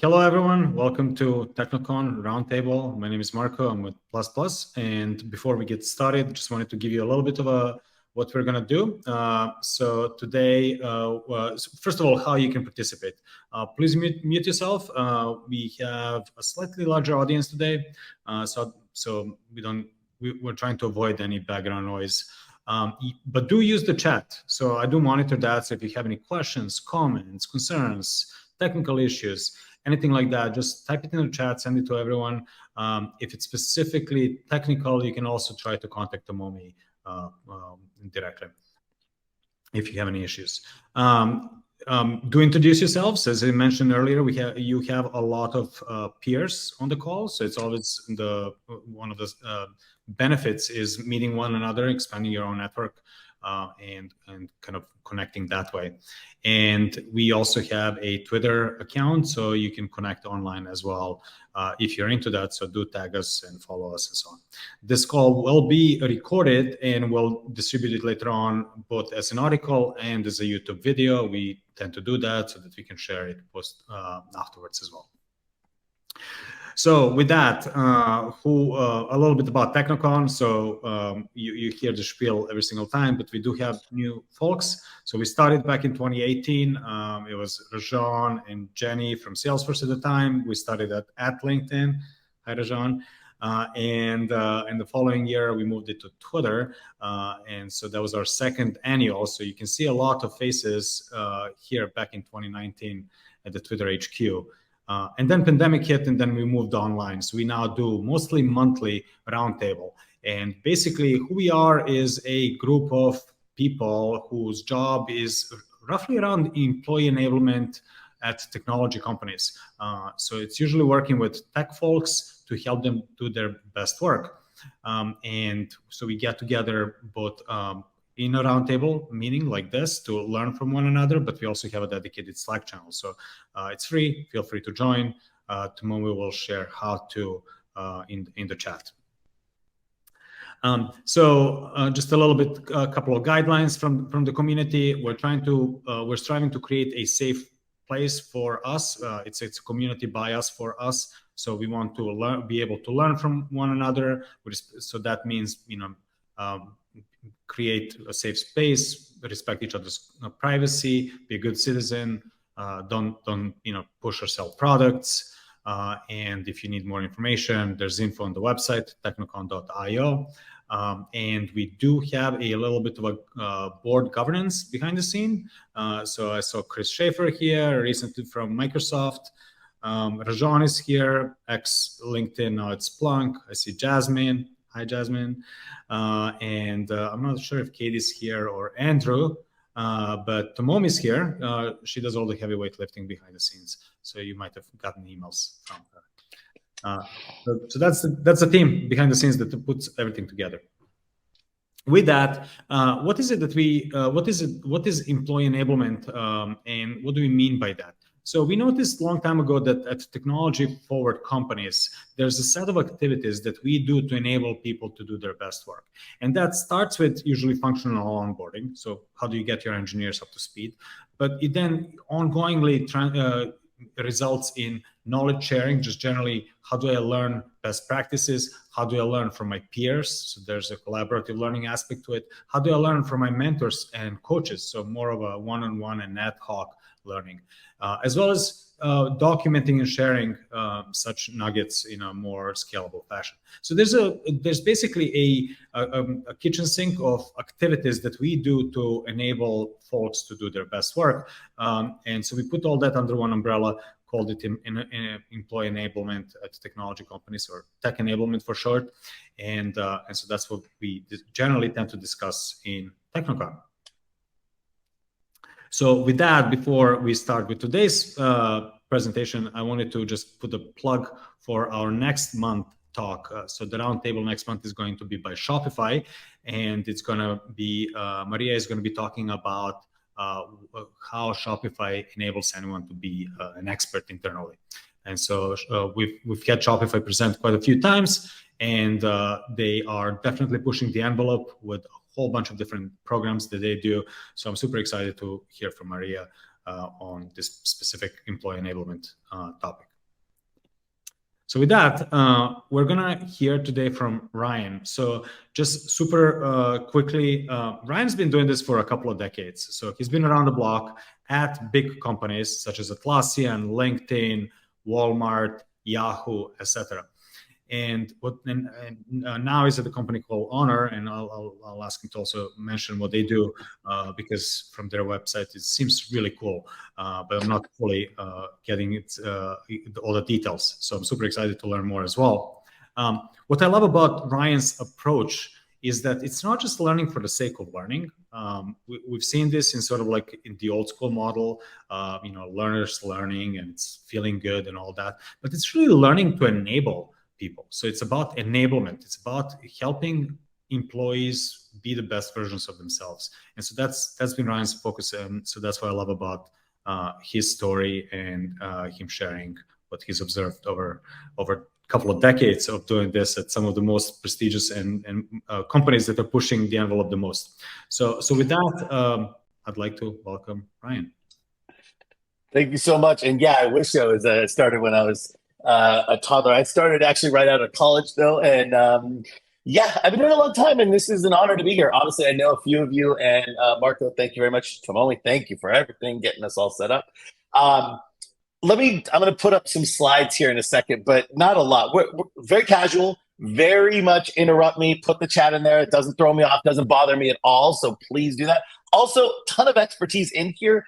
Hello, everyone. Welcome to TechKnowCon Roundtable. My name is Marco. I'm with Plus. And before we get started, just wanted to give you a little bit of what we're going to do. So today, first of all, how you can participate. Please mute yourself. We have a slightly larger audience today, so we're trying to avoid any background noise. But do use the chat. So I do monitor that. So if you have any questions, comments, concerns, technical issues, anything like that, just type it in the chat, send it to everyone. If it's specifically technical, you can also try to contact Tomomi directly if you have any issues. Do introduce yourselves. As I mentioned earlier, you have a lot of peers on the call, so it's always one of the benefits is meeting one another, expanding your own network, and kind of connecting that way. And we also have a Twitter account, so you can connect online as well if you're into that. So do tag us and follow us and so on. This call will be recorded and we'll distribute it later on, both as an article and as a YouTube video. We tend to do that so that we can share it afterwards as well. So with that, a little bit about TechKnowCon. So you hear the spiel every single time, but we do have new folks. So we started back in 2018. It was Rajan and Jenny from Salesforce at the time. We started at LinkedIn. Hi, Rajan. And the following year, we moved it to Twitter. And so that was our second annual. So you can see a lot of faces here back in 2019 at the Twitter HQ. And then pandemic hit, and then we moved online. So we now do mostly monthly roundtable. And basically who we are is a group of people whose job is roughly around employee enablement at technology companies. So it's usually working with tech folks to help them do their best work. And so we get together both in a roundtable meeting like this to learn from one another, but we also have a dedicated Slack channel. So it's free, feel free to join. Tomorrow we will share how to in the chat. Just a little bit, a couple of guidelines from the community. We're striving to create a safe place for us. It's a community by us for us. So we want to be able to learn from one another. So that means, create a safe space, respect each other's privacy, be a good citizen, don't push or sell products. And if you need more information, there's info on the website, techknowcon.io. And we do have a little bit of a board governance behind the scene. So I saw Chris Schaefer here recently from Microsoft. Rajan is here, ex-LinkedIn, now it's Splunk. I see Jasmine. Hi, Jasmine. And I'm not sure if Katie's here or Andrew, but Tomomi is here. She does all the heavyweight lifting behind the scenes. So you might have gotten emails from her. So that's the team behind the scenes that puts everything together. With that, what is employee enablement, and what do we mean by that? So we noticed a long time ago that at technology-forward companies, there's a set of activities that we do to enable people to do their best work. And that starts with usually functional onboarding. So how do you get your engineers up to speed? But it then ongoingly results in knowledge sharing, just generally, how do I learn best practices? How do I learn from my peers? So there's a collaborative learning aspect to it. How do I learn from my mentors and coaches? So more of a one-on-one and ad hoc learning, as well as documenting and sharing such nuggets in a more scalable fashion. So there's basically a kitchen sink of activities that we do to enable folks to do their best work. And so we put all that under one umbrella, called it employee enablement at technology companies, or tech enablement for short. And so that's what we generally tend to discuss in TechKnowCon. So with that, before we start with today's presentation, I wanted to just put a plug for our next month talk. So the roundtable next month is going to be by Shopify, and it's going to be, Maria is going to be talking about how Shopify enables anyone to be an expert internally. And so we've had Shopify present quite a few times, and they are definitely pushing the envelope with a whole bunch of different programs that they do. So I'm super excited to hear from Maria on this specific employee enablement topic. So with that, we're gonna hear today from Ryan. So just super quickly, Ryan's been doing this for a couple of decades. So he's been around the block at big companies such as Atlassian, LinkedIn, Walmart, Yahoo, etc. And now he's at a company called Honor, and I'll ask him to also mention what they do because from their website it seems really cool, but I'm not fully getting it all the details. So I'm super excited to learn more as well. What I love about Ryan's approach is that it's not just learning for the sake of learning. We've seen this in sort of like in the old school model, learners learning and it's feeling good and all that, but it's really learning to enable people. So it's about enablement. It's about helping employees be the best versions of themselves. And so that's been Ryan's focus. And so that's what I love about his story and him sharing what he's observed over a couple of decades of doing this at some of the most prestigious and companies that are pushing the envelope the most. So with that, I'd like to welcome Ryan. Thank you so much. And yeah, I wish I was started when I was a toddler. I started actually right out of college though. And yeah, I've been doing it a long time and this is an honor to be here. Honestly, I know a few of you and Marco, thank you very much. Tomoli, thank you for everything, getting us all set up. I'm going to put up some slides here in a second, but not a lot. We're very casual, very much interrupt me, put the chat in there. It doesn't throw me off, doesn't bother me at all. So please do that. Also, ton of expertise in here.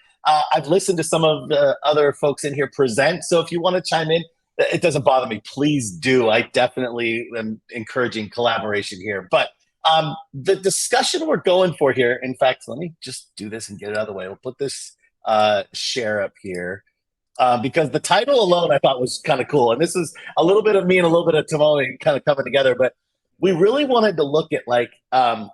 I've listened to some of the other folks in here present. So if you want to chime in, it doesn't bother me. Please do. I definitely am encouraging collaboration here. But the discussion we're going for here, in fact, let me just do this and get it out of the way. We'll put this share up here because the title alone I thought was kind of cool. And this is a little bit of me and a little bit of Tomoli kind of coming together. But we really wanted to look at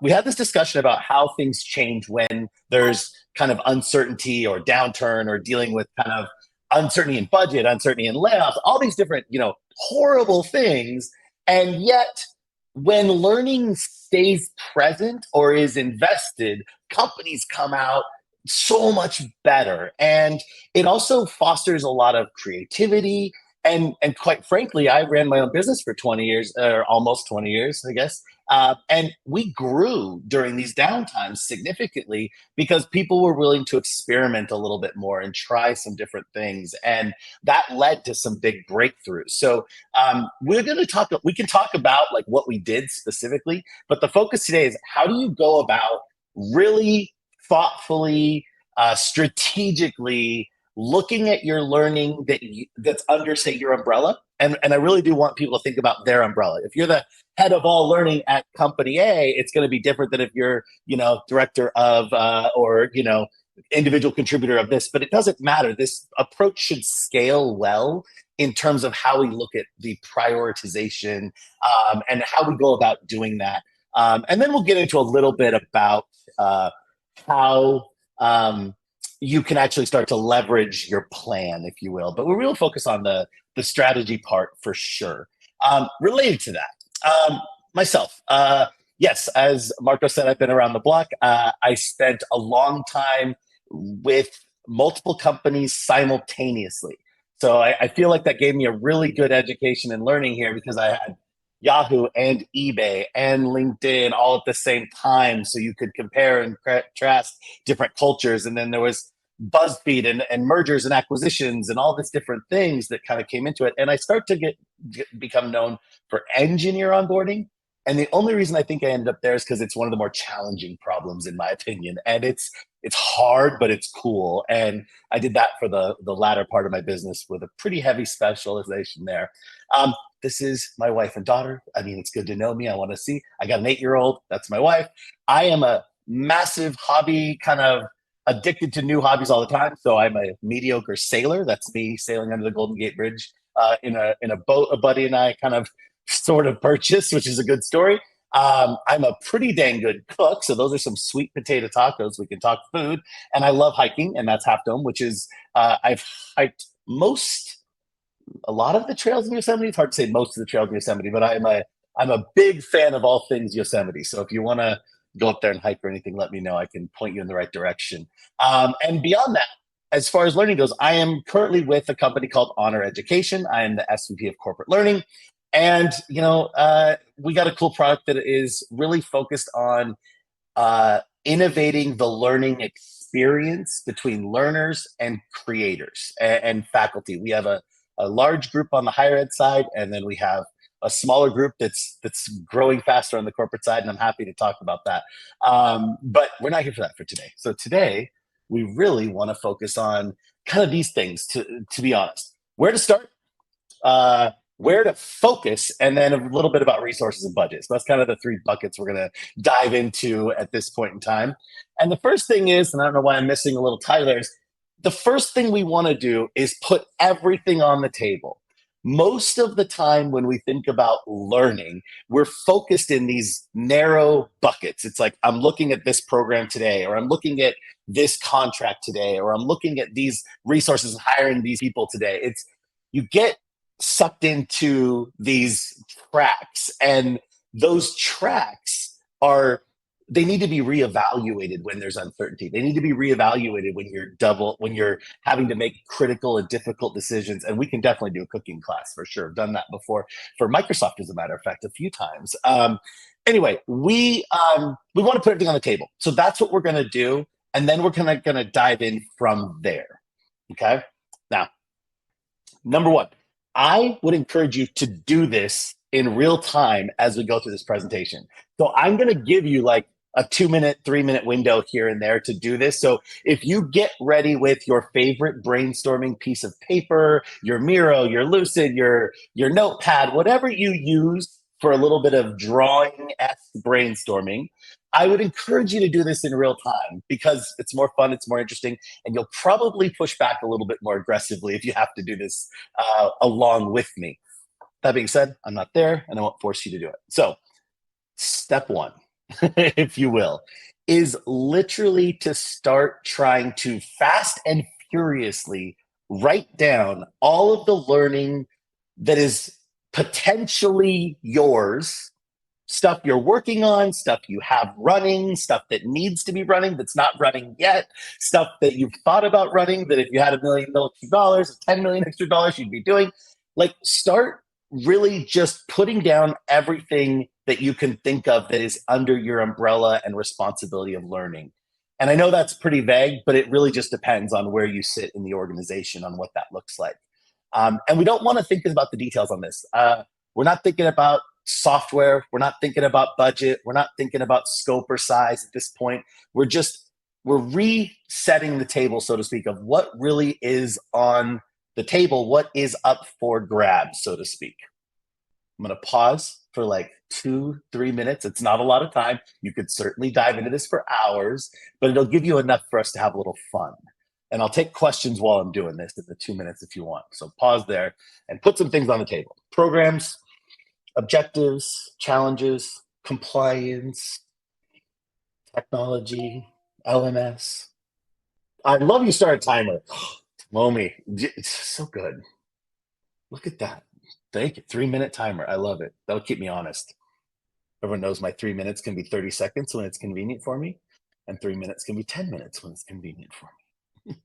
we had this discussion about how things change when there's kind of uncertainty or downturn or dealing with kind of uncertainty in budget, uncertainty in layoffs, all these different, horrible things. And yet when learning stays present or is invested, companies come out so much better. And it also fosters a lot of creativity. And quite frankly, I ran my own business for 20 years, or almost 20 years, I guess. And we grew during these downtimes significantly because people were willing to experiment a little bit more and try some different things. And that led to some big breakthroughs. So we can talk about what we did specifically, but the focus today is how do you go about really thoughtfully, strategically looking at your learning that's under, say, your umbrella. And I really do want people to think about their umbrella. If you're the head of all learning at company A, it's going to be different than if you're, director of, or, individual contributor of this, but it doesn't matter. This approach should scale well in terms of how we look at the prioritization and how we go about doing that. And then we'll get into a little bit about how you can actually start to leverage your plan, if you will. But we're real focused on the strategy part for sure. Related to that, myself, yes, as Marco said, I've been around the block. I spent a long time with multiple companies simultaneously. So I feel like that gave me a really good education and learning here because I had Yahoo and eBay and LinkedIn all at the same time. So you could compare and contrast different cultures. And then there was BuzzFeed and mergers and acquisitions and all these different things that kind of came into it. And I start to become known for engineer onboarding. And the only reason I think I ended up there is because it's one of the more challenging problems, in my opinion. And it's hard, but it's cool. And I did that for the latter part of my business with a pretty heavy specialization there. This is my wife and daughter. I mean, it's good to know me. I want to see. I got an 8-year-old. That's my wife. I am a massive hobby, kind of addicted to new hobbies all the time. So I'm a mediocre sailor. That's me sailing under the Golden Gate Bridge in a boat a buddy and I kind of sort of purchased, which is a good story. I'm a pretty dang good cook. So those are some sweet potato tacos. We can talk food. And I love hiking, and that's Half Dome, which is I've hiked a lot of the trails in Yosemite. It's hard to say most of the trails in Yosemite, but I'm a big fan of all things Yosemite. So if you want to go up there and hike or anything, let me know. I can point you in the right direction. And beyond that, as far as learning goes, I am currently with a company called Honor Education. I am the SVP of Corporate Learning. And, we got a cool product that is really focused on innovating the learning experience between learners and creators and faculty. We have a large group on the higher ed side, and then we have a smaller group that's growing faster on the corporate side, and I'm happy to talk about that. But we're not here for that for today. So today, we really want to focus on kind of these things, to be honest. Where to start, where to focus, and then a little bit about resources and budgets. So that's kind of the three buckets we're going to dive into at this point in time. And the first thing is, and I don't know why I'm missing a little Tyler, is the first thing we want to do is put everything on the table. Most of the time when we think about learning, we're focused in these narrow buckets. It's like, I'm looking at this program today, or I'm looking at this contract today, or I'm looking at these resources and hiring these people today. You get sucked into these tracks, and those tracks they need to be reevaluated when there's uncertainty. They need to be reevaluated when you're having to make critical and difficult decisions. And we can definitely do a cooking class for sure. I've done that before for Microsoft, as a matter of fact, a few times. Anyway, we want to put everything on the table. So that's what we're going to do. And then we're going to dive in from there. Okay. Now, number one, I would encourage you to do this in real time as we go through this presentation. So I'm going to give you like a 2-minute, 3-minute window here and there to do this. So if you get ready with your favorite brainstorming piece of paper, your Miro, your Lucid, your notepad, whatever you use for a little bit of drawing-esque brainstorming, I would encourage you to do this in real time because it's more fun, it's more interesting, and you'll probably push back a little bit more aggressively if you have to do this along with me. That being said, I'm not there and I won't force you to do it. So step one, if you will, is literally to start trying to fast and furiously write down all of the learning that is potentially yours, stuff you're working on, stuff you have running, stuff that needs to be running that's not running yet, stuff that you've thought about running that if you had $1 million extra dollars, $10 million extra dollars, you'd be doing. Like, start really just putting down everything that you can think of that is under your umbrella and responsibility of learning. And I know that's pretty vague, but it really just depends on where you sit in the organization on what that looks like. And we don't want to think about the details on this. We're not thinking about software. We're not thinking about budget. We're not thinking about scope or size at this point. We're resetting the table, so to speak, of what really is on the table, what is up for grabs, so to speak. I'm going to pause for like 2-3 minutes. It's not a lot of time. You could certainly dive into this for hours, but it'll give you enough for us to have a little fun. And I'll take questions while I'm doing this in the 2 minutes if you want. So pause there and put some things on the table. Programs, objectives, challenges, compliance, technology, LMS. I love you start a timer. Momi, it's so good. Look at that. Thank you. 3-minute timer. I love it. That'll keep me honest. Everyone knows my 3 minutes can be 30 seconds when it's convenient for me, and 3 minutes can be 10 minutes when it's convenient for me.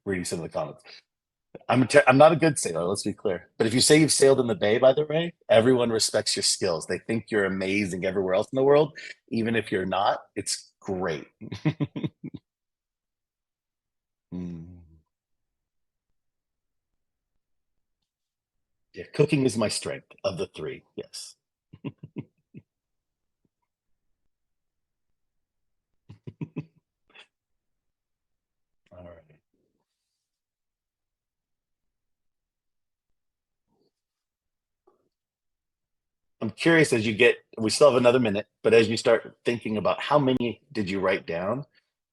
Reading some of the comments. I'm not a good sailor, let's be clear. But if you say you've sailed in the bay, by the way, everyone respects your skills. They think you're amazing everywhere else in the world. Even if you're not, it's great. Yeah, cooking is my strength of the three, yes. All right. I'm curious we still have another minute, but as you start thinking about how many did you write down,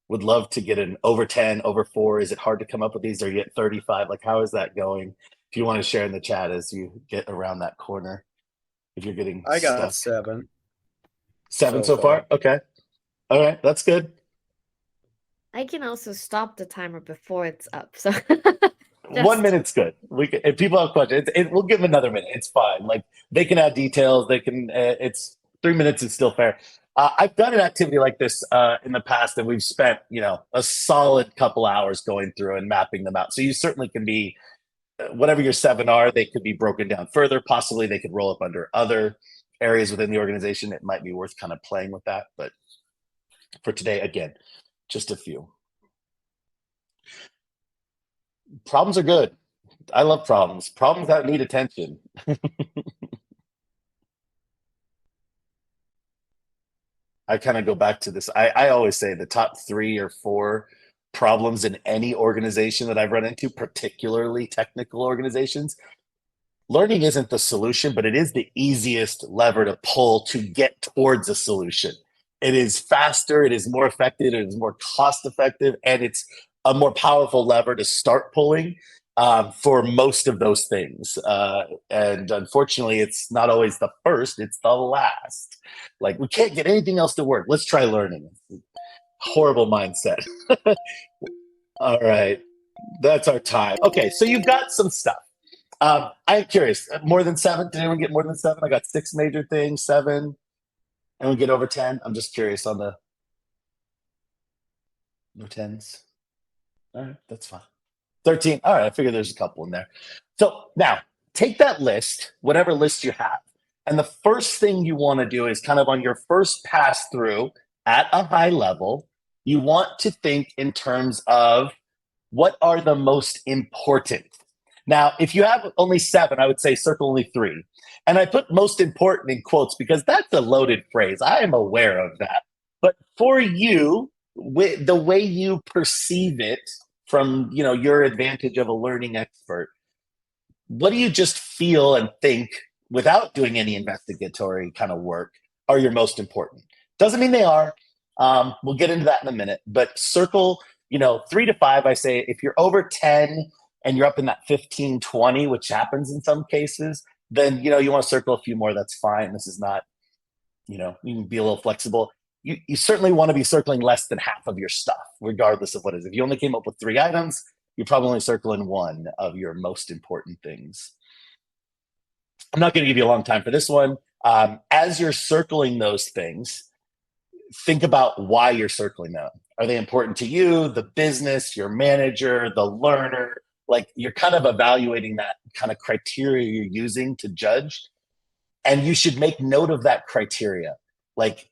would love to get an over 10, over 4. Is it hard to come up with these? Are you at 35? Like, how is that going? If you want to share in the chat as you get around that corner, if you're getting I got stuck. 7. 7 so far? Okay. All right, that's good. I can also stop the timer before it's up. So 1 minute's good. We can, if people have questions, we'll give them another minute. It's fine. Like they can add details. They can. It's 3 minutes is still fair. I've done an activity like this in the past, and we've spent a solid couple hours going through and mapping them out. So you certainly can be whatever your 7 are. They could be broken down further. Possibly they could roll up under other areas within the organization. It might be worth kind of playing with that. But for today, again, just a few. Problems are good. I love problems. Problems that need attention. I kind of go back to this. I always say the top 3 or 4 problems in any organization that I've run into, particularly technical organizations. Learning isn't the solution, but it is the easiest lever to pull to get towards a solution. It is faster, it is more effective, it is more cost effective, and it's a more powerful lever to start pulling for most of those things. And unfortunately, it's not always the first, it's the last. Like, we can't get anything else to work. Let's try learning. Horrible mindset. All right, that's our time. Okay, so you've got some stuff. I'm curious, more than 7? Did anyone get more than 7? I got 6 major things, 7. And we get over 10. I'm just curious on the no 10s. All right, that's fine. 13. All right, I figure there's a couple in there. So now take that list, whatever list you have. And the first thing you want to do is kind of on your first pass through at a high level, you want to think in terms of what are the most important. Now, if you have only 7, I would say circle only 3. And I put most important in quotes because that's a loaded phrase. I am aware of that. But for you, the way you perceive it from your advantage of a learning expert, what do you just feel and think without doing any investigatory kind of work are your most important? Doesn't mean they are. We'll get into that in a minute. But circle, 3 to 5, I say if you're over 10 and you're up in that 15, 20, which happens in some cases, then you want to circle a few more. That's fine. This is not, you can be a little flexible. You certainly want to be circling less than half of your stuff, regardless of what it is. If you only came up with 3 items, you're probably only circling 1 of your most important things. I'm not going to give you a long time for this one. As you're circling those things, think about why you're circling them. Are they important to you, the business, your manager, the learner? Like, you're kind of evaluating that kind of criteria you're using to judge. And you should make note of that criteria. Like,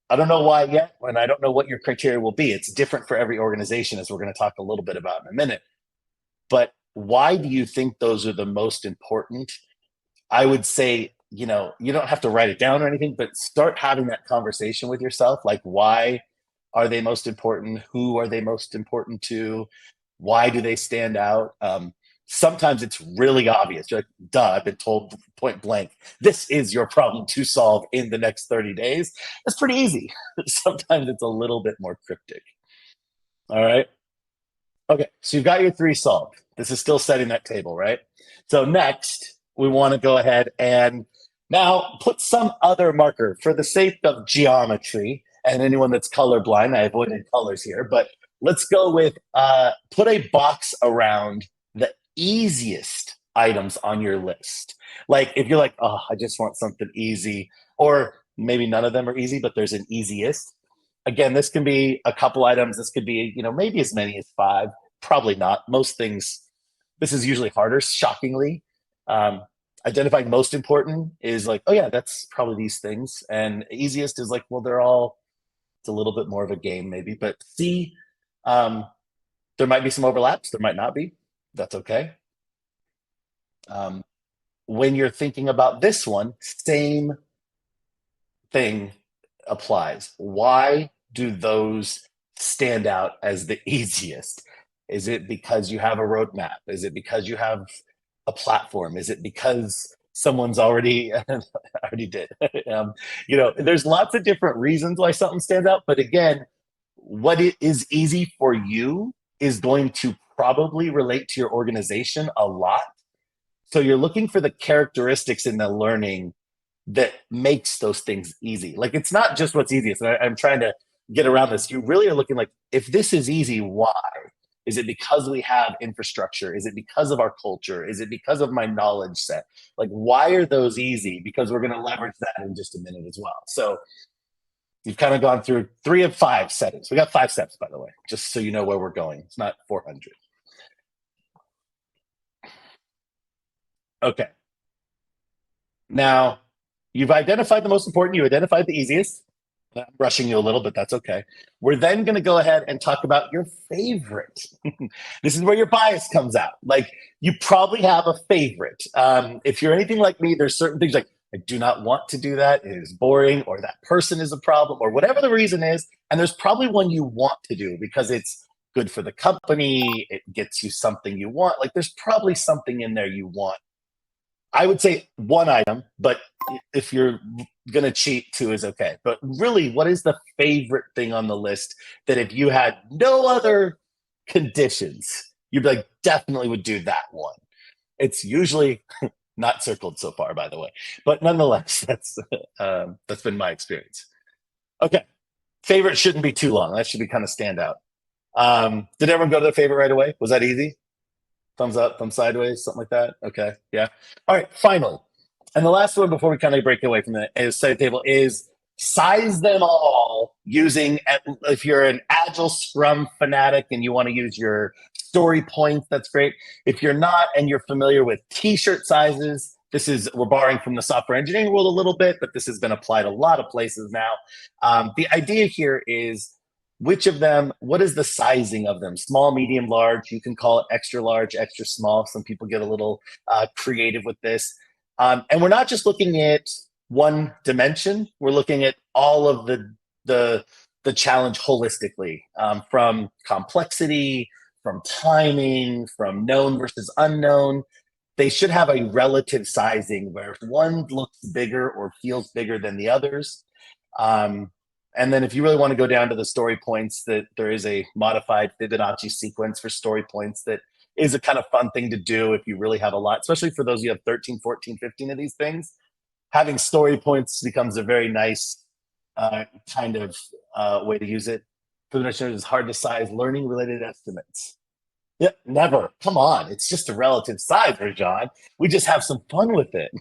I don't know why yet, and I don't know what your criteria will be. It's different for every organization, as we're going to talk a little bit about in a minute. But why do you think those are the most important? I would say, you don't have to write it down or anything, but start having that conversation with yourself. Like, why are they most important? Who are they most important to? Why do they stand out? Sometimes it's really obvious. You're like, duh, I've been told point blank, this is your problem to solve in the next 30 days. That's pretty easy. Sometimes it's a little bit more cryptic. All right. Okay, so you've got your 3 solved. This is still setting that table, right? So next, we want to go ahead and now put some other marker for the sake of geometry. And anyone that's colorblind, I avoided colors here, but let's go with put a box around the easiest items on your list. Like, if you're like, oh, I just want something easy, or maybe none of them are easy, but there's an easiest. Again, this can be a couple items. This could be, maybe as many as 5. Probably not. Most things, this is usually harder, shockingly. Identifying most important is like, oh yeah, that's probably these things. And easiest is like, well, it's a little bit more of a game maybe, but see, there might be some overlaps. There might not be. That's okay. When you're thinking about this one, same thing applies. Why do those stand out as the easiest? Is it because you have a roadmap? Is it because you have a platform? Is it because someone's already did? There's lots of different reasons why something stands out. But again, what is easy for you is going to probably relate to your organization a lot. So you're looking for the characteristics in the learning that makes those things easy. Like it's not just what's easiest. And I'm trying to get around this. You really are looking like, if this is easy, why? Is it because we have infrastructure? Is it because of our culture? Is it because of my knowledge set? Like, why are those easy? Because we're going to leverage that in just a minute as well. So you've kind of gone through 3 of 5 settings. We got 5 steps, by the way, just so you know where we're going. It's not 400. Okay. Now, you've identified the most important. You identified the easiest. I'm rushing you a little, but that's okay. We're then going to go ahead and talk about your favorite. This is where your bias comes out. Like, you probably have a favorite. If you're anything like me, there's certain things like, I do not want to do that. It is boring, or that person is a problem, or whatever the reason is. And there's probably one you want to do because it's good for the company. It gets you something you want. Like, there's probably something in there you want. I would say one item, but if you're going to cheat, 2 is okay. But really, what is the favorite thing on the list that if you had no other conditions, you'd be like, definitely would do that one? It's usually not circled so far, by the way. But nonetheless, that's been my experience. Okay. Favorite shouldn't be too long. That should be kind of stand out. Did everyone go to their favorite right away? Was that easy? Thumbs up, thumb sideways, something like that. Okay, yeah. All right, finally. And the last one before we kind of break away from the side table is size them all using, if you're an agile scrum fanatic and you want to use your story points, that's great. If you're not and you're familiar with t-shirt sizes, we're borrowing from the software engineering world a little bit, but this has been applied a lot of places now. The idea here is, which of them, what is the sizing of them? Small, medium, large. You can call it extra large, extra small. Some people get a little creative with this. And we're not just looking at one dimension. We're looking at all of the challenge holistically, from complexity, from timing, from known versus unknown. They should have a relative sizing where one looks bigger or feels bigger than the others. And then if you really want to go down to the story points, that there is a modified Fibonacci sequence for story points that is a kind of fun thing to do if you really have a lot, especially for those who have 13, 14, 15 of these things. Having story points becomes a very nice kind of way to use it. Fibonacci is hard to size learning related estimates. Yeah, never. Come on. It's just a relative size, Rajan. We just have some fun with it.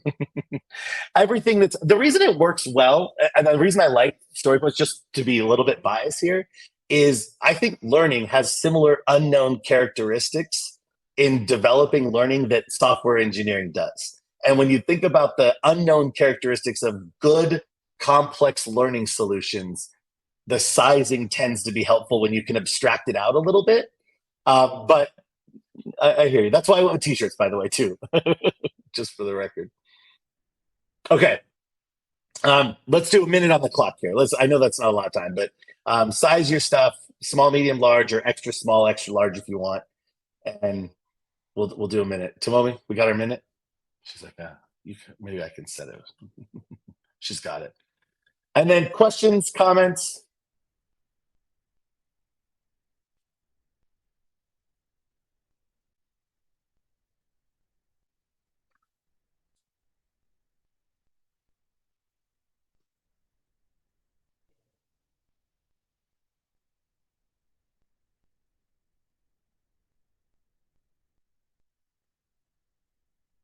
Everything the reason it works well, and the reason I like storyboards, just to be a little bit biased here, is I think learning has similar unknown characteristics in developing learning that software engineering does. And when you think about the unknown characteristics of good, complex learning solutions, the sizing tends to be helpful when you can abstract it out a little bit. But I hear you. That's why I went with t-shirts, by the way, too, just for the record. Okay. Let's do a minute on the clock here. I know that's not a lot of time, but size your stuff, small, medium, large, or extra small, extra large if you want. And we'll do a minute. Tomomi, we got our minute? She's like, maybe I can set it. She's got it. And then questions, comments?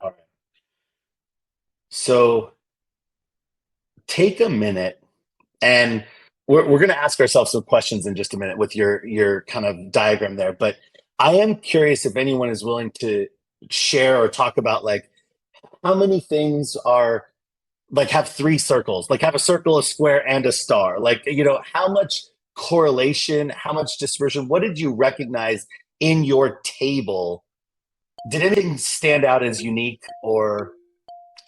All right. So take a minute, and we're going to ask ourselves some questions in just a minute with your kind of diagram there. But I am curious if anyone is willing to share or talk about, like, how many things are, like, have 3 circles, like have a circle, a square, and a star. Like, how much correlation, how much dispersion, what did you recognize in your table? Did anything stand out as unique or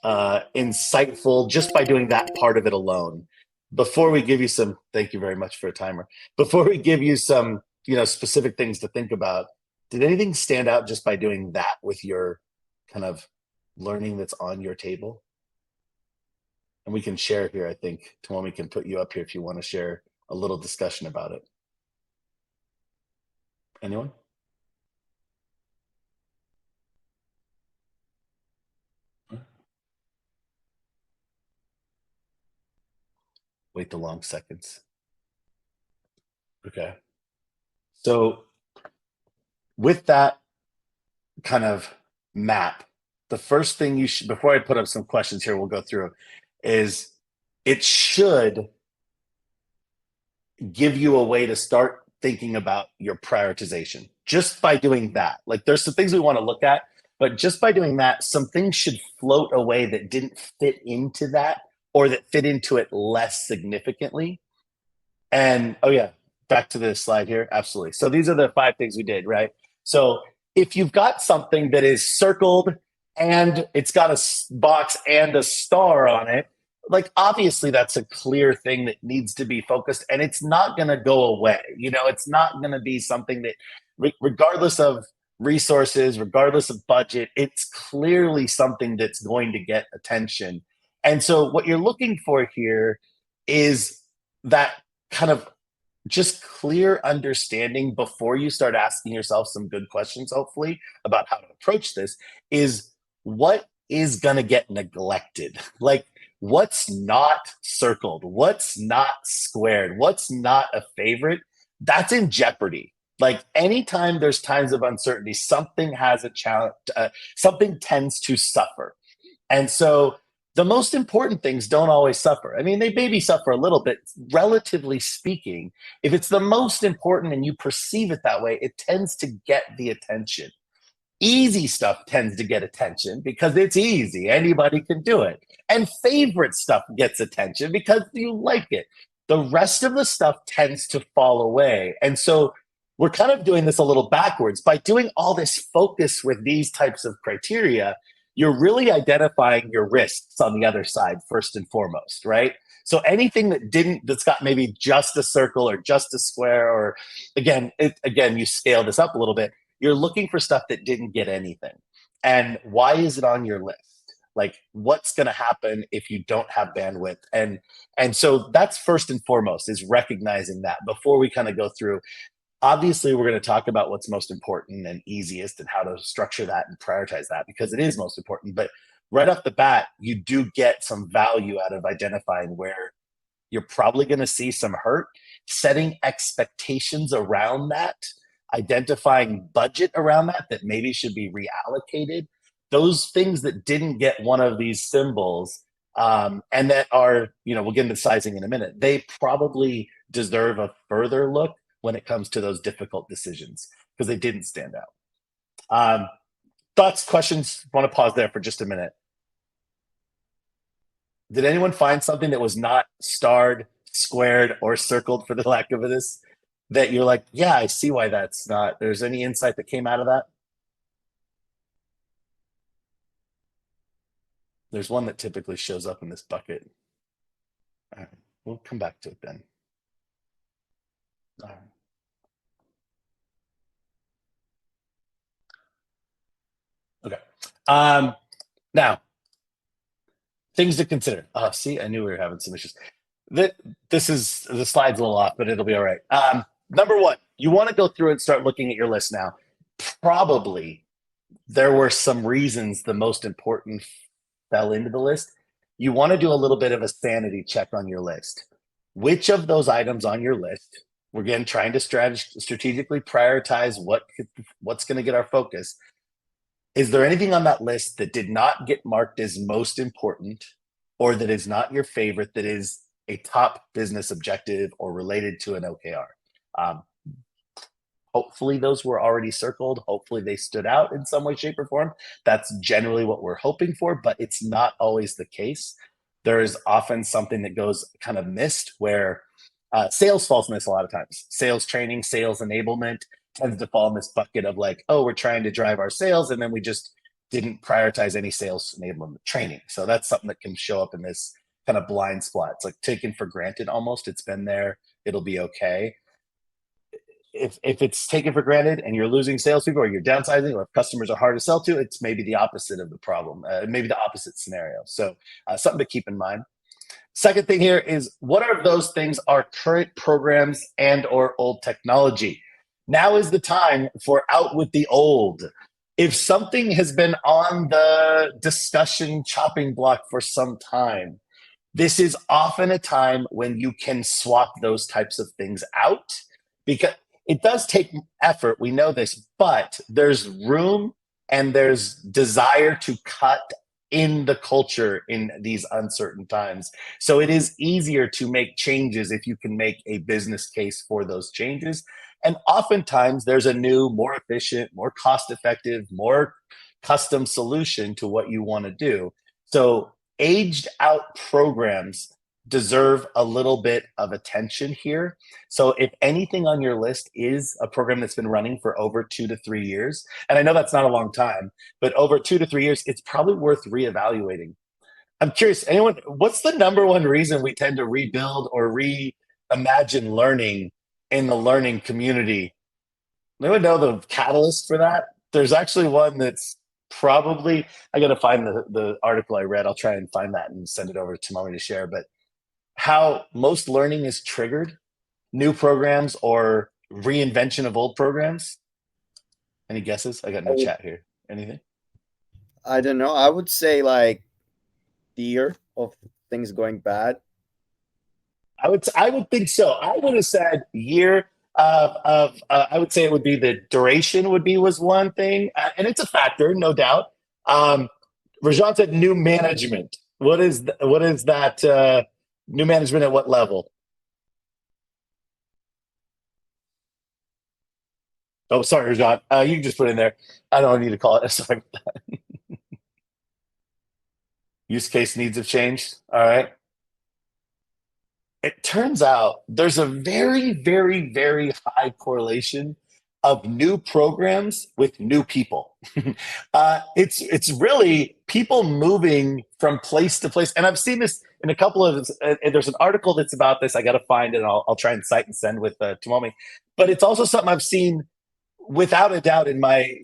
insightful just by doing that part of it alone? Before we give you some, thank you very much for a timer. Before we give you some, specific things to think about, did anything stand out just by doing that with your kind of learning that's on your table? And we can share here. I think Tomomi can put you up here if you want to share a little discussion about it. Anyone? Wait the long seconds. Okay. So with that kind of map, the first thing you should, before I put up some questions here, we'll go through, is it should give you a way to start thinking about your prioritization just by doing that. Like there's some things we want to look at, but just by doing that, some things should float away that didn't fit into that or that fit into it less significantly. And oh yeah, back to this slide here. Absolutely. So these are the 5 things we did, right? So if you've got something that is circled and it's got a box and a star on it, like obviously that's a clear thing that needs to be focused, and it's not going to go away. You know, it's not going to be something that regardless of resources, regardless of budget, it's clearly something that's going to get attention. And so what you're looking for here is that kind of just clear understanding before you start asking yourself some good questions, hopefully, about how to approach this, is what is going to get neglected? Like, what's not circled? What's not squared? What's not a favorite? That's in jeopardy. Like anytime there's times of uncertainty, something has a challenge, something tends to suffer. And so the most important things don't always suffer. I mean, they maybe suffer a little bit, relatively speaking. If it's the most important and you perceive it that way, it tends to get the attention. Easy stuff tends to get attention because it's easy. Anybody can do it. And favorite stuff gets attention because you like it. The rest of the stuff tends to fall away. And so we're kind of doing this a little backwards. By doing all this focus with these types of criteria, you're really identifying your risks on the other side, first and foremost, right? So anything that's got maybe just a circle or just a square, or again, you scale this up a little bit, you're looking for stuff that didn't get anything. And why is it on your list? Like, what's going to happen if you don't have bandwidth? And so that's first and foremost, is recognizing that before we kind of go through. Obviously, we're going to talk about what's most important and easiest and how to structure that and prioritize that because it is most important. But right off the bat, you do get some value out of identifying where you're probably going to see some hurt, setting expectations around that, identifying budget around that maybe should be reallocated. Those things that didn't get one of these symbols and that are, we'll get into sizing in a minute, they probably deserve a further look when it comes to those difficult decisions because they didn't stand out. Thoughts, questions? Want to pause there for just a minute. Did anyone find something that was not starred, squared, or circled, for the lack of this, that you're like, yeah, I see why that's not? There's any insight that came out of that? There's one that typically shows up in this bucket. All right, we'll come back to it then. All right. Okay. Now, things to consider. Oh, see, I knew we were having some issues. The slide's a little off, but it'll be all right. Number one, you want to go through and start looking at your list now. Probably there were some reasons the most important fell into the list. You want to do a little bit of a sanity check on your list. Which of those items on your list, we're again trying to strategically prioritize what's going to get our focus. Is there anything on that list that did not get marked as most important, or that is not your favorite, that is a top business objective or related to an OKR? Hopefully those were already circled. Hopefully they stood out in some way, shape, or form. That's generally what we're hoping for, but it's not always the case. There is often something that goes kind of missed where sales falls missed a lot of times. Sales training, sales enablement tends to fall in this bucket of like, oh, we're trying to drive our sales, and then we just didn't prioritize any sales enablement training. So that's something that can show up in this kind of blind spot. It's like taken for granted almost. It's been there. It'll be okay. If it's taken for granted and you're losing salespeople, or you're downsizing, or if customers are hard to sell to, it's maybe the opposite of the problem, maybe the opposite scenario. So something to keep in mind. Second thing here is, what are those things are current programs and or old technology? Now is the time for out with the old. If something has been on the discussion chopping block for some time, this is often a time when you can swap those types of things out, because it does take effort. We know this, but there's room and there's desire to cut in the culture in these uncertain times. So it is easier to make changes if you can make a business case for those changes. And oftentimes there's a new, more efficient, more cost-effective, more custom solution to what you want to do. So aged out programs deserve a little bit of attention here. So if anything on your list is a program that's been running for over 2 to 3 years, and I know that's not a long time, but over 2 to 3 years, it's probably worth reevaluating. I'm curious, anyone, what's the number one reason we tend to rebuild or reimagine learning in the learning community? Anyone know the catalyst for that? There's actually one that's probably, I got to find the article I read. I'll try and find that and send it over to Mommy to share. But how most learning is triggered, new programs or reinvention of old programs. Any guesses? I got no chat here. Anything? I don't know. I would say like the year of things going bad. I would think so. I would have said year of I would say it would be the duration was one thing, and it's a factor, no doubt. Rajan said new management. What is that? New management at what level? Oh, sorry, Rajan. You can just put it in there. I don't need to call it. Sorry about that. Use case needs have changed. All right. It turns out there's a very, very, very high correlation of new programs with new people. It's really people moving from place to place. And I've seen this in a couple of, there's an article that's about this. I got to find it. And I'll try and cite and send with Tomomi. But it's also something I've seen without a doubt in my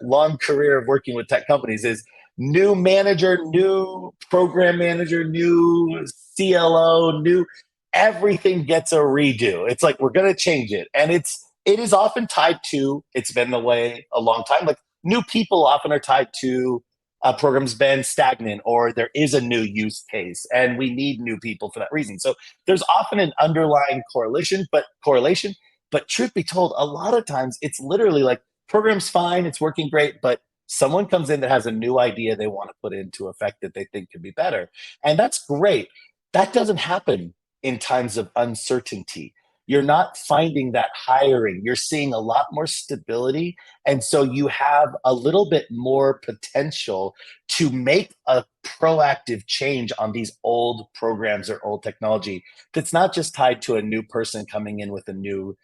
long career of working with tech companies is new manager, new program manager, new CLO, new, everything gets a redo. It's like, we're going to change it. And it is often tied to, it's been the way a long time. Like new people often are tied to a program's been stagnant or there is a new use case and we need new people for that reason. So there's often an underlying correlation, but truth be told, a lot of times it's literally like program's fine, it's working great, but someone comes in that has a new idea they want to put into effect that they think could be better. And that's great. That doesn't happen in times of uncertainty. You're not finding that hiring. You're seeing a lot more stability. And so you have a little bit more potential to make a proactive change on these old programs or old technology that's not just tied to a new person coming in with a new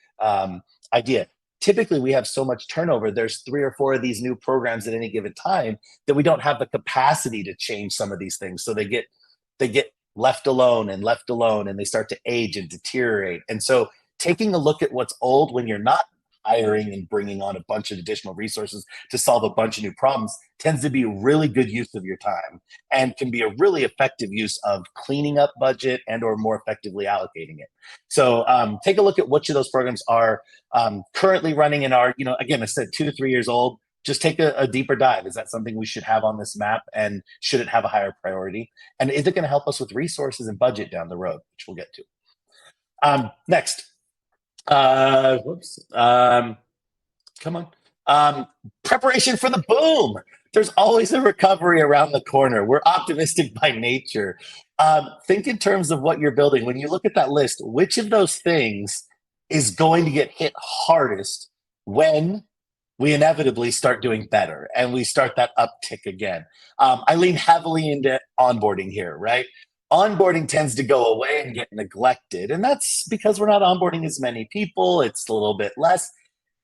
idea. Typically, we have so much turnover. There's 3 or 4 of these new programs at any given time that we don't have the capacity to change some of these things. So they get left alone, and they start to age and deteriorate. And so taking a look at what's old when you're not hiring and bringing on a bunch of additional resources to solve a bunch of new problems tends to be really good use of your time and can be a really effective use of cleaning up budget and or more effectively allocating it. So take a look at which of those programs are currently running in our, again, I said 2 to 3 years old. Just take a deeper dive. Is that something we should have on this map? And should it have a higher priority? And is it going to help us with resources and budget down the road, which we'll get to. Next. Come on. Preparation for the boom. There's always a recovery around the corner. We're optimistic by nature. Think in terms of what you're building. When you look at that list, which of those things is going to get hit hardest when we inevitably start doing better and we start that uptick again? I lean heavily into onboarding here, right? Onboarding tends to go away and get neglected. And that's because we're not onboarding as many people. It's a little bit less.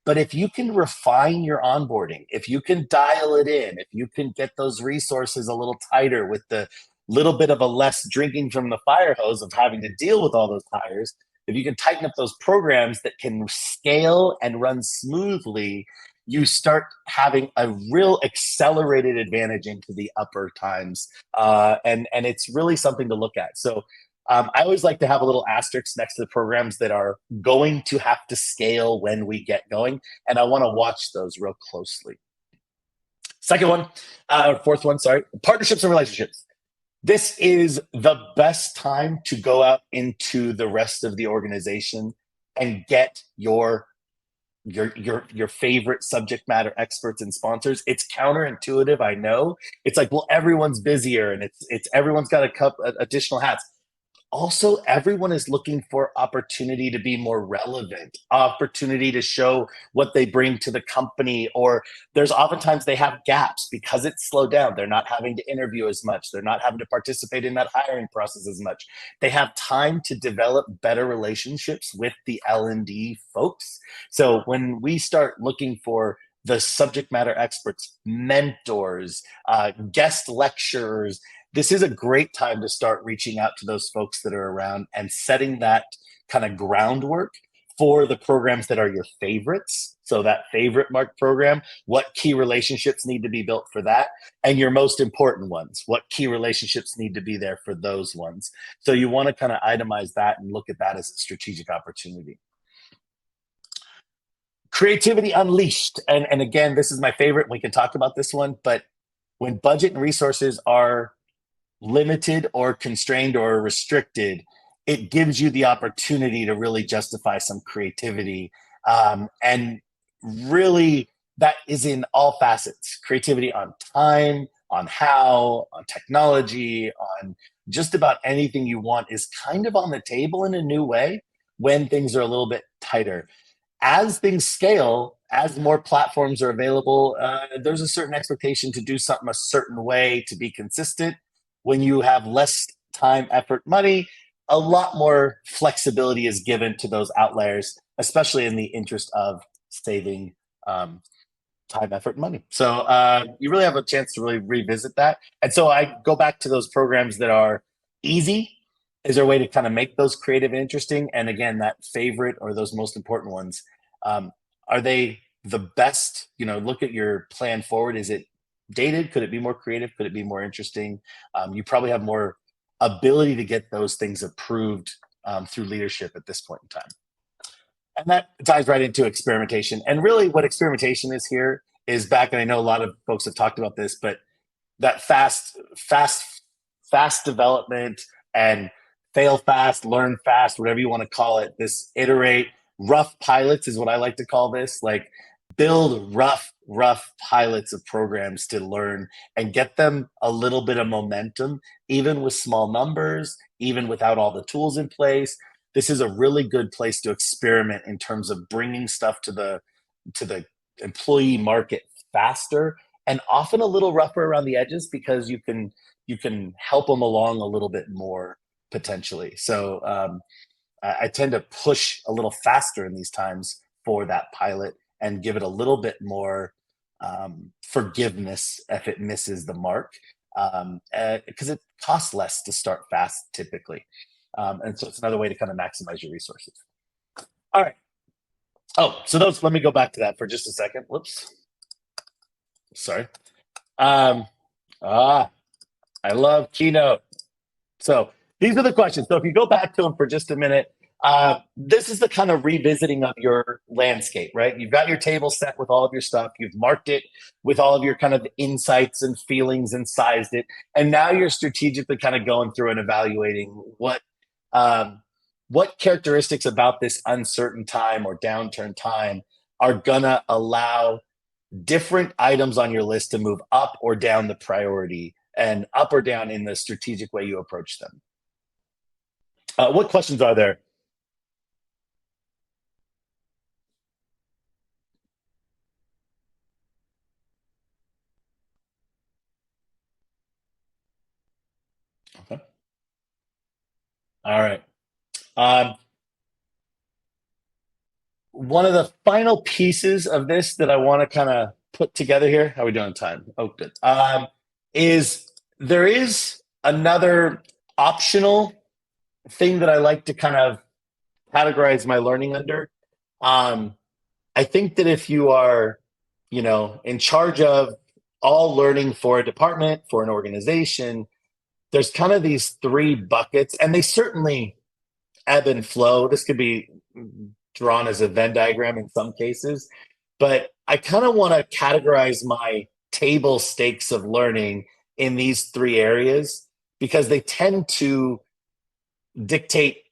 But if you can refine your onboarding, if you can dial it in, if you can get those resources a little tighter with the little bit of a less drinking from the fire hose of having to deal with all those hires, if you can tighten up those programs that can scale and run smoothly, you start having a real accelerated advantage into the upper times. And it's really something to look at. So I always like to have a little asterisk next to the programs that are going to have to scale when we get going. And I want to watch those real closely. Second one, or fourth one, sorry, partnerships and relationships. This is the best time to go out into the rest of the organization and get your favorite subject matter experts and sponsors. It's counterintuitive, I know. It's like, well, everyone's busier and it's everyone's got additional hats. Also, everyone is looking for opportunity to be more relevant, opportunity to show what they bring to the company, or there's oftentimes they have gaps because it's slowed down. They're not having to interview as much. They're not having to participate in that hiring process as much. They have time to develop better relationships with the L&D folks. So when we start looking for the subject matter experts, mentors, guest lecturers, this is a great time to start reaching out to those folks that are around and setting that kind of groundwork for the programs that are your favorites. So that favorite mark program, what key relationships need to be built for that? And your most important ones, what key relationships need to be there for those ones? So you want to kind of itemize that and look at that as a strategic opportunity. Creativity unleashed. And again, this is my favorite. We can talk about this one, but when budget and resources are limited or constrained or restricted, it gives you the opportunity to really justify some creativity. And really, that is in all facets. Creativity on time, on how, on technology, on just about anything you want is kind of on the table in a new way when things are a little bit tighter. As things scale, as more platforms are available, there's a certain expectation to do something a certain way to be consistent. When you have less time, effort, money, a lot more flexibility is given to those outliers, especially in the interest of saving time, effort, money. So you really have a chance to really revisit that. And so I go back to those programs that are easy. Is there a way to kind of make those creative and interesting? And again, that favorite or those most important ones, are they the best? Look at your plan forward. Is it dated? Could it be more creative? Could it be more interesting? You probably have more ability to get those things approved through leadership at this point in time. And that ties right into experimentation. And really what experimentation is here is back, and I know a lot of folks have talked about this, but that fast development and fail fast, learn fast, whatever you want to call it, this iterate, rough pilots is what I like to call this, like build rough pilots of programs to learn and get them a little bit of momentum, even with small numbers, even without all the tools in place. This is a really good place to experiment in terms of bringing stuff to the employee market faster, and often a little rougher around the edges because you can help them along a little bit more potentially. So I tend to push a little faster in these times for that pilot and give it a little bit more forgiveness if it misses the mark, because it costs less to start fast typically. And so it's another way to kind of maximize your resources. All right. Oh, so let me go back to that for just a second. Whoops. Sorry. I love Keynote. So these are the questions. So if you go back to them for just a minute, this is the kind of revisiting of your landscape, right? You've got your table set with all of your stuff. You've marked it with all of your kind of insights and feelings and sized it. And now you're strategically kind of going through and evaluating what characteristics about this uncertain time or downturn time are gonna allow different items on your list to move up or down the priority and up or down in the strategic way you approach them. What questions are there? Okay. All right. One of the final pieces of this that I want to kind of put together here, how are we doing on time? Oh, good. Is there is another optional thing that I like to kind of categorize my learning under. I think that if you are, in charge of all learning for a department, for an organization, there's kind of these three buckets, and they certainly ebb and flow. This could be drawn as a Venn diagram in some cases, but I kind of want to categorize my table stakes of learning in these three areas, because they tend to dictate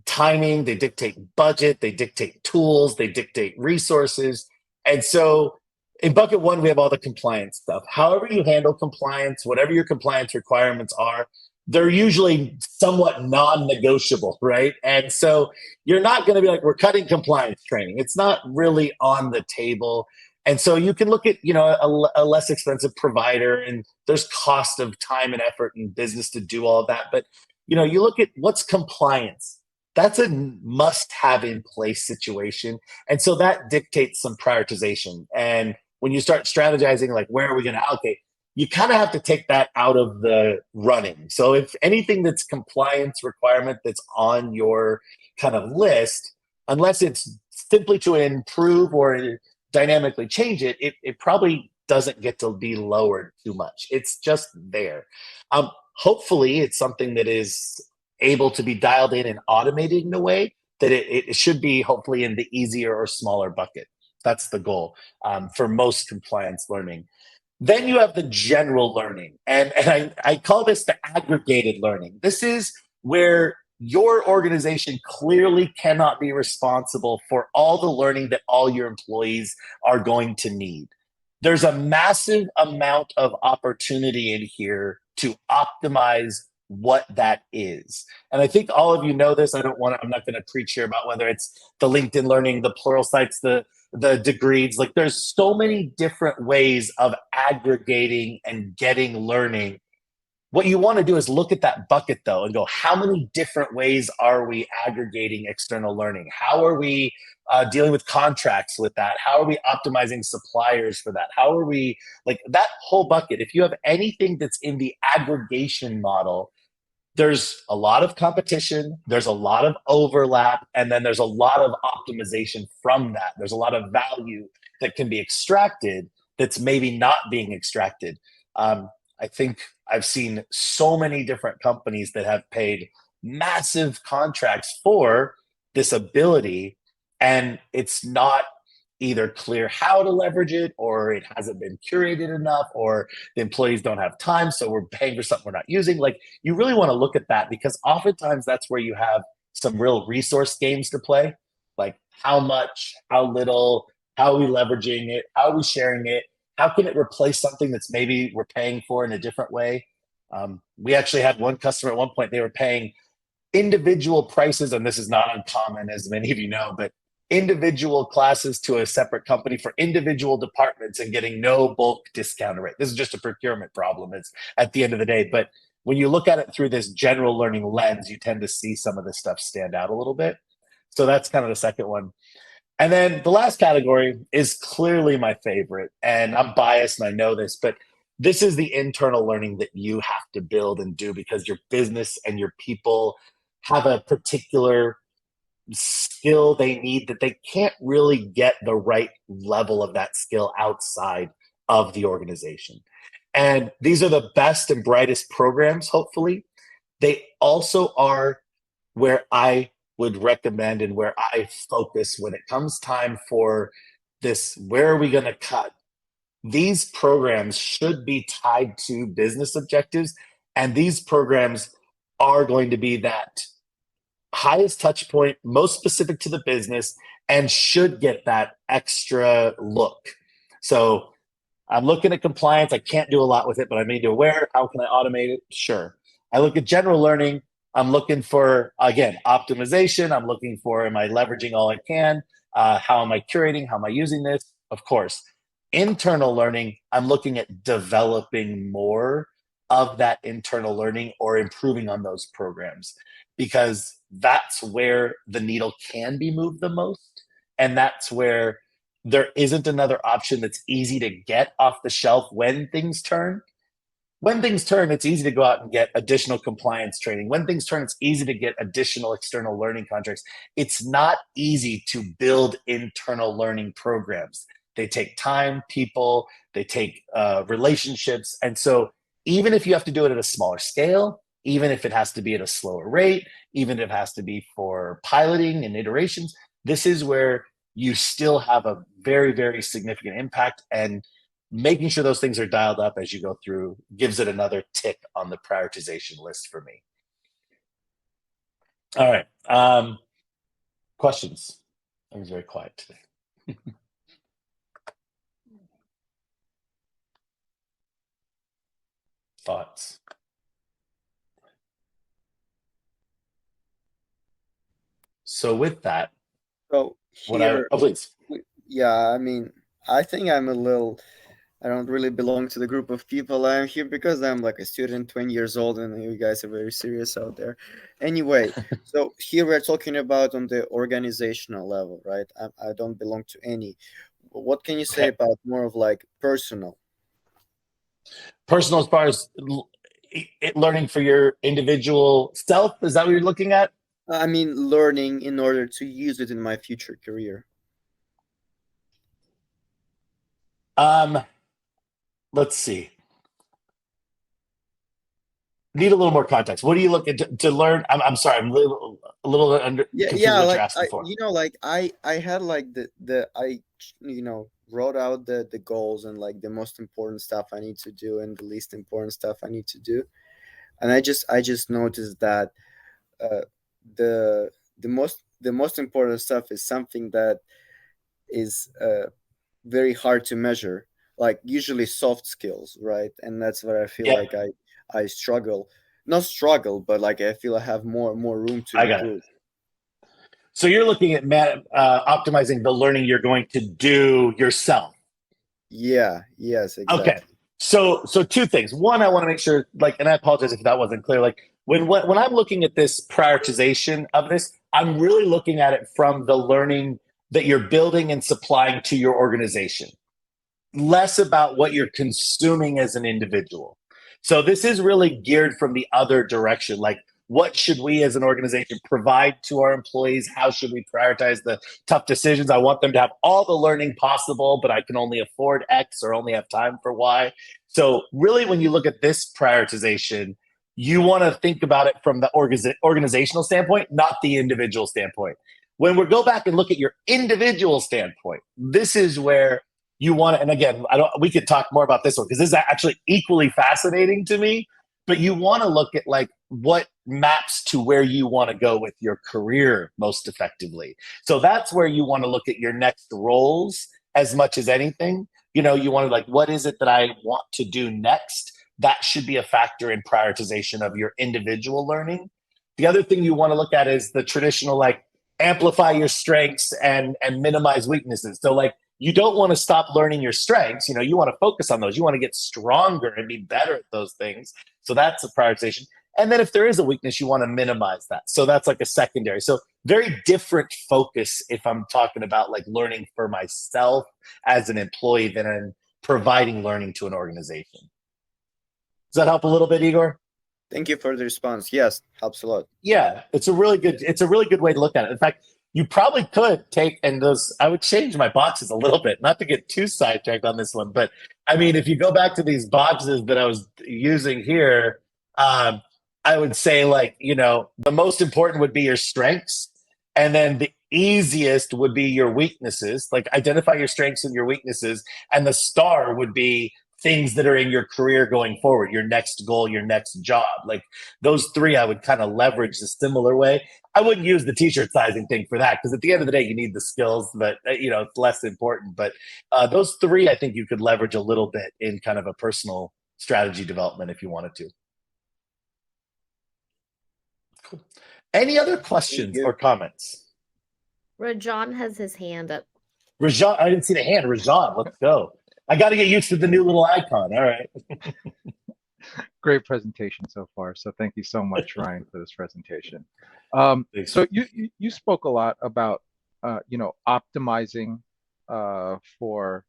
timing, they dictate budget, they dictate tools, they dictate resources. And so in bucket one, we have all the compliance stuff. However you handle compliance, whatever your compliance requirements are, they're usually somewhat non-negotiable, right? And so you're not going to be like, we're cutting compliance training. It's not really on the table. And so you can look at, a less expensive provider, and there's cost of time and effort and business to do all of that. But, you look at what's compliance. That's a must-have in place situation. And so that dictates some prioritization. And when you start strategizing, like, where are we going to allocate? You kind of have to take that out of the running. So if anything that's compliance requirement that's on your kind of list, unless it's simply to improve or dynamically change it, it probably doesn't get to be lowered too much. It's just there. Hopefully it's something that is able to be dialed in and automated in a way that it should be hopefully in the easier or smaller bucket. That's the goal for most compliance learning. Then you have the general learning. And I call this the aggregated learning. This is where your organization clearly cannot be responsible for all the learning that all your employees are going to need. There's a massive amount of opportunity in here to optimize what that is. And I think all of you know this. I'm not going to preach here about whether it's the LinkedIn learning, the plural sites, the degrees. Like, there's so many different ways of aggregating and getting learning. What you want to do is look at that bucket though and go, how many different ways are we aggregating external learning? How are we dealing with contracts with that? How are we optimizing suppliers for that? How are we, like, that whole bucket? If you have anything that's in the aggregation model, there's a lot of competition, there's a lot of overlap, and then there's a lot of optimization from that. There's a lot of value that can be extracted that's maybe not being extracted. I think I've seen so many different companies that have paid massive contracts for this ability, and it's not either clear how to leverage it, or it hasn't been curated enough, or the employees don't have time, so we're paying for something we're not using. Like, you really want to look at that, because oftentimes that's where you have some real resource games to play. Like, how much, how little, how are we leveraging it, how are we sharing it, how can it replace something that's maybe we're paying for in a different way. We actually had one customer at one point, they were paying individual prices, and this is not uncommon, as many of you know, but individual classes to a separate company for individual departments and getting no bulk discount rate. This is just a procurement problem. It's at the end of the day. But when you look at it through this general learning lens, you tend to see some of this stuff stand out a little bit. So that's kind of the second one. And then the last category is clearly my favorite, and I'm biased and I know this, but this is the internal learning that you have to build and do, because your business and your people have a particular skill they need that they can't really get the right level of that skill outside of the organization. And these are the best and brightest programs, hopefully. They also are where I would recommend and where I focus when it comes time for this, where are we going to cut? These programs should be tied to business objectives, and these programs are going to be that highest touch point, most specific to the business, and should get that extra look. So I'm looking at compliance. I can't do a lot with it, but I made you aware. How can I automate it? Sure. I look at general learning. I'm looking for, again, optimization. I'm looking for, am I leveraging all I can? How am I curating? How am I using this? Of course. Internal learning, I'm looking at developing more of that internal learning or improving on those programs, because that's where the needle can be moved the most. And that's where there isn't another option that's easy to get off the shelf when things turn. When things turn, it's easy to go out and get additional compliance training. When things turn, it's easy to get additional external learning contracts. It's not easy to build internal learning programs. They take time, people, they take relationships. And so even if you have to do it at a smaller scale, even if it has to be at a slower rate, even if it has to be for piloting and iterations, this is where you still have a very, very significant impact. And making sure those things are dialed up as you go through gives it another tick on the prioritization list for me. All right. Questions? I was very quiet today. Thoughts? So with that, So please. yeah, I mean, I think I'm a little, I don't really belong to the group of people. I'm here because I'm like a student, 20 years old, and you guys are very serious out there. Anyway, so here we're talking about on the organizational level, right? I don't belong to any. What can you say Okay. about more of like personal? Personal as far as learning for your individual self, is that what you're looking at? I mean, learning in order to use it in my future career. Let's see. Need a little more context. What are you looking to learn? I'm sorry, I'm a little confused what you're asking for. Like I had like I wrote out the goals and like the most important stuff I need to do and the least important stuff I need to do, and I just noticed that uh, the most important stuff is something that is very hard to measure, like usually soft skills, right? And that's where I feel Yeah, like I struggle, not struggle, but like I feel I have more room to I got it. improve. So you're looking at optimizing the learning you're going to do yourself. Yeah, yes, Okay. exactly. So two things. One, I want to make sure, like, and I apologize if that wasn't clear. Like when I'm looking at this prioritization of this, I'm really looking at it from the learning that you're building and supplying to your organization, less about what you're consuming as an individual. So this is really geared from the other direction. Like, what should we as an organization provide to our employees? How should we prioritize the tough decisions? I want them to have all the learning possible, but I can only afford X or only have time for Y. So really, when you look at this prioritization, you want to think about it from the organizational standpoint, not the individual standpoint. When we go back and look at your individual standpoint, this is where you want to, and again, we could talk more about this one because this is actually equally fascinating to me, but you want to look at like what maps to where you want to go with your career most effectively. So that's where you want to look at your next roles as much as anything. You want to like, what is it that I want to do next? That should be a factor in prioritization of your individual learning. The other thing you want to look at is the traditional like amplify your strengths and minimize weaknesses. So like, you don't want to stop learning your strengths. You want to focus on those. You want to get stronger and be better at those things. So that's a prioritization. And then if there is a weakness, you want to minimize that. So that's like a secondary. So very different focus if I'm talking about like learning for myself as an employee than in providing learning to an organization. Does that help a little bit, Igor? Thank you for the response. Yes, helps a lot. Yeah, it's a really good way to look at it. In fact, you probably could take I would change my boxes a little bit, not to get too sidetracked on this one, but I mean, if you go back to these boxes that I was using here, I would say like, the most important would be your strengths. And then the easiest would be your weaknesses, like identify your strengths and your weaknesses. And the star would be things that are in your career going forward, your next goal, your next job. Like those three, I would kind of leverage the similar way. I wouldn't use the t-shirt sizing thing for that because at the end of the day, you need the skills, but it's less important. But those three, I think you could leverage a little bit in kind of a personal strategy development if you wanted to. Cool. Any other questions or comments? Rajan has his hand up. Rajan, I didn't see the hand. Rajan, let's go. I got to get used to the new little icon. All right. Great presentation so far. So thank you so much, Ryan, for this presentation. So you spoke a lot about optimizing for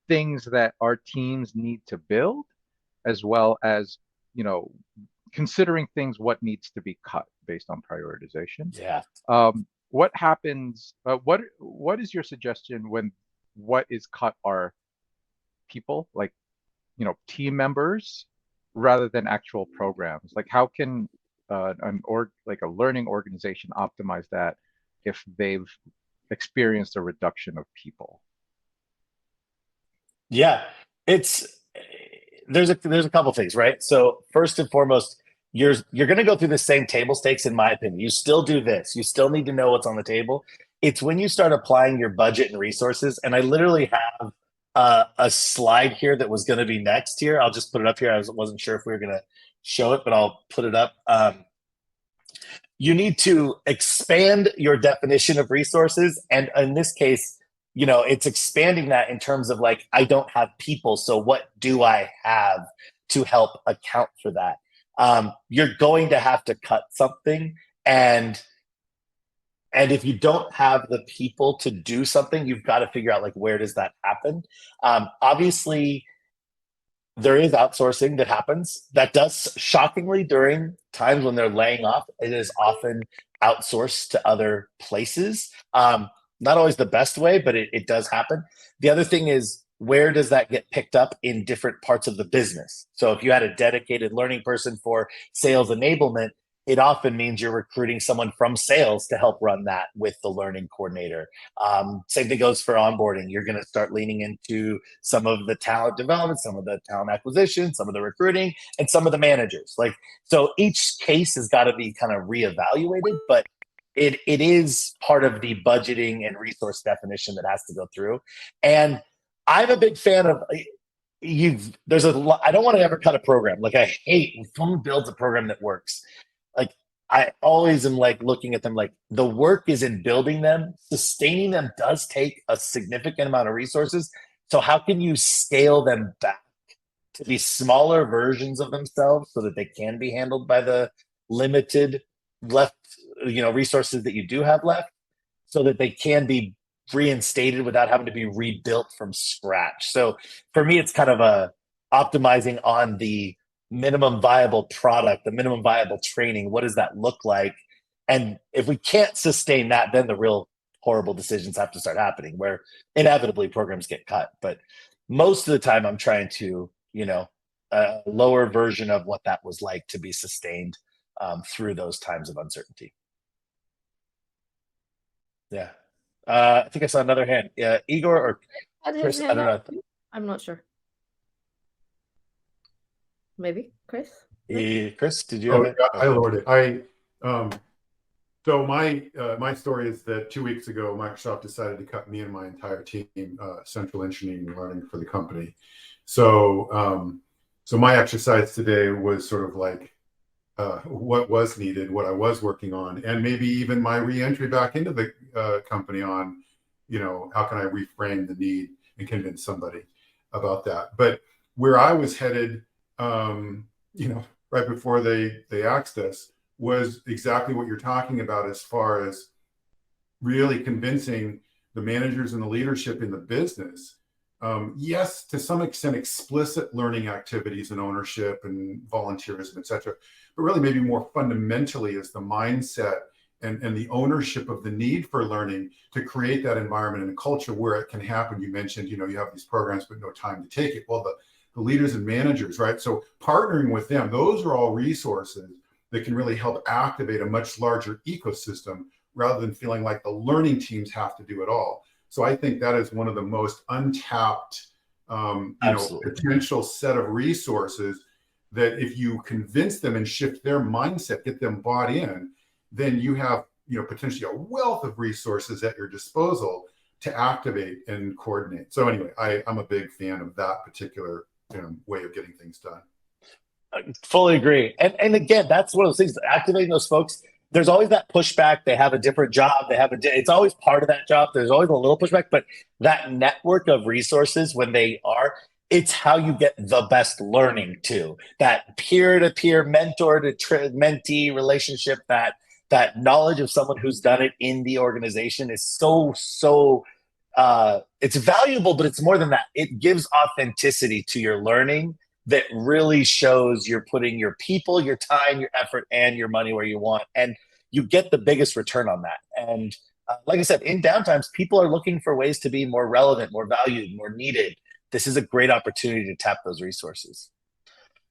things that our teams need to build, as well as considering things what needs to be cut based on prioritization. Yeah. What happens? What is your suggestion when what is cut are people, like team members, rather than actual programs? Like how can a learning organization optimize that if they've experienced a reduction of people? Yeah. It's there's a couple things, right? So first and foremost, you're going to go through the same table stakes, in my opinion. You still do this. You still need to know what's on the table. It's when you start applying your budget and resources. And I literally have a slide here that was going to be next here. I'll just put it up here. Wasn't sure if we were going to show it, but I'll put it up. You need to expand your definition of resources, and in this case, it's expanding that in terms of like, I don't have people, so what do I have to help account for that? You're going to have to cut something, and if you don't have the people to do something, you've got to figure out like, where does that happen? Obviously, there is outsourcing that happens that does shockingly during times when they're laying off. It is often outsourced to other places. Not always the best way, but it does happen. The other thing is, where does that get picked up in different parts of the business? So if you had a dedicated learning person for sales enablement, it often means you're recruiting someone from sales to help run that with the learning coordinator. Same thing goes for onboarding. You're going to start leaning into some of the talent development, some of the talent acquisition, some of the recruiting, and some of the managers. Like, so each case has got to be kind of reevaluated, but it is part of the budgeting and resource definition that has to go through. And I'm a big fan of there's a lot. I don't want to ever cut a program. Like, I hate when someone builds a program that works. Like, I always am like looking at them like, the work is in building them. Sustaining them does take a significant amount of resources. So how can you scale them back to be smaller versions of themselves so that they can be handled by the limited left, resources that you do have left, so that they can be reinstated without having to be rebuilt from scratch? So for me, it's kind of a optimizing on the minimum viable product, the minimum viable training. What does that look like? And if we can't sustain that, then the real horrible decisions have to start happening, where inevitably programs get cut. But most of the time I'm trying to, a lower version of what that was like to be sustained through those times of uncertainty. Yeah. I think I saw another hand. Igor or Chris, I don't know. I'm not sure. Maybe Chris. Chris, did you have it? I lowered it. So my story is that 2 weeks ago, Microsoft decided to cut me and my entire team, central engineering and learning for the company. So my exercise today was sort of like what was needed, what I was working on, and maybe even my re-entry back into the company on, how can I reframe the need and convince somebody about that. But where I was headed, right before they axed us, was exactly what you're talking about, as far as really convincing the managers and the leadership in the business. Yes, to some extent, explicit learning activities and ownership and volunteerism, et cetera, but really maybe more fundamentally is the mindset and the ownership of the need for learning, to create that environment and a culture where it can happen. You mentioned, you have these programs, but no time to take it. Well, the leaders and managers, right? So partnering with them, those are all resources that can really help activate a much larger ecosystem, rather than feeling like the learning teams have to do it all. So I think that is one of the most untapped, potential set of resources, that if you convince them and shift their mindset, get them bought in, then you have, potentially a wealth of resources at your disposal to activate and coordinate. So anyway, I'm a big fan of that particular way of getting things done. I fully agree. And again, that's one of those things, activating those folks. There's always that pushback. They have a different job. It's always part of that job. There's always a little pushback, but that network of resources, when it's how you get the best learning too. That peer-to-peer, mentor-to-mentee relationship, that knowledge of someone who's done it in the organization is so it's valuable, but it's more than that. It gives authenticity to your learning that really shows you're putting your people, your time, your effort, and your money where you want. And you get the biggest return on that. And like I said, in downtimes, people are looking for ways to be more relevant, more valued, more needed. This is a great opportunity to tap those resources.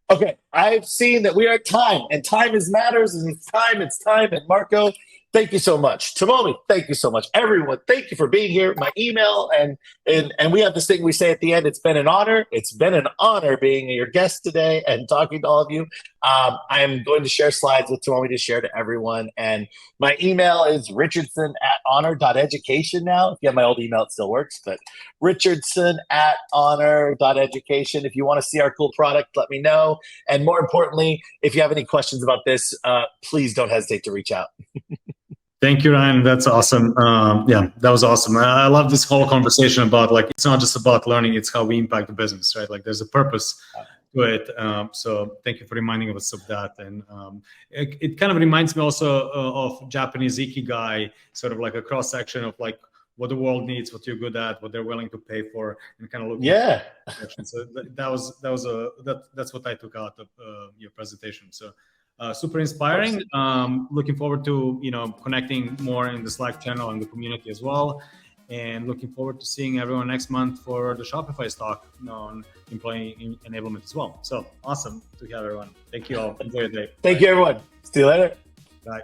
Okay, I've seen that we are at time, and time is matters, and it's time. And Marco, Thank you so much. Tomomi, thank you so much. Everyone, thank you for being here. My email and we have this thing we say at the end, it's been an honor. It's been an honor being your guest today and talking to all of you. I am going to share slides with Tomomi to share to everyone. And my email is richardson@honor.education now. If you have my old email, it still works, but richardson@honor.education. If you want to see our cool product, let me know. And more importantly, if you have any questions about this, please don't hesitate to reach out. Thank you, Ryan. That's awesome. Yeah, that was awesome. I love this whole conversation about like, it's not just about learning, it's how we impact the business, right? Like there's a purpose to it. So thank you for reminding us of that. And it kind of reminds me also of Japanese Ikigai, sort of like a cross section of like what the world needs, what you're good at, what they're willing to pay for, and kind of look. Yeah. So that's what I took out of your presentation. So. Super inspiring. Looking forward to connecting more in the Slack channel and the community as well, and looking forward to seeing everyone next month for the Shopify talk on employee enablement as well. So awesome to have everyone. Thank you all. Enjoy your day. Thank you, everyone. See you later. Bye.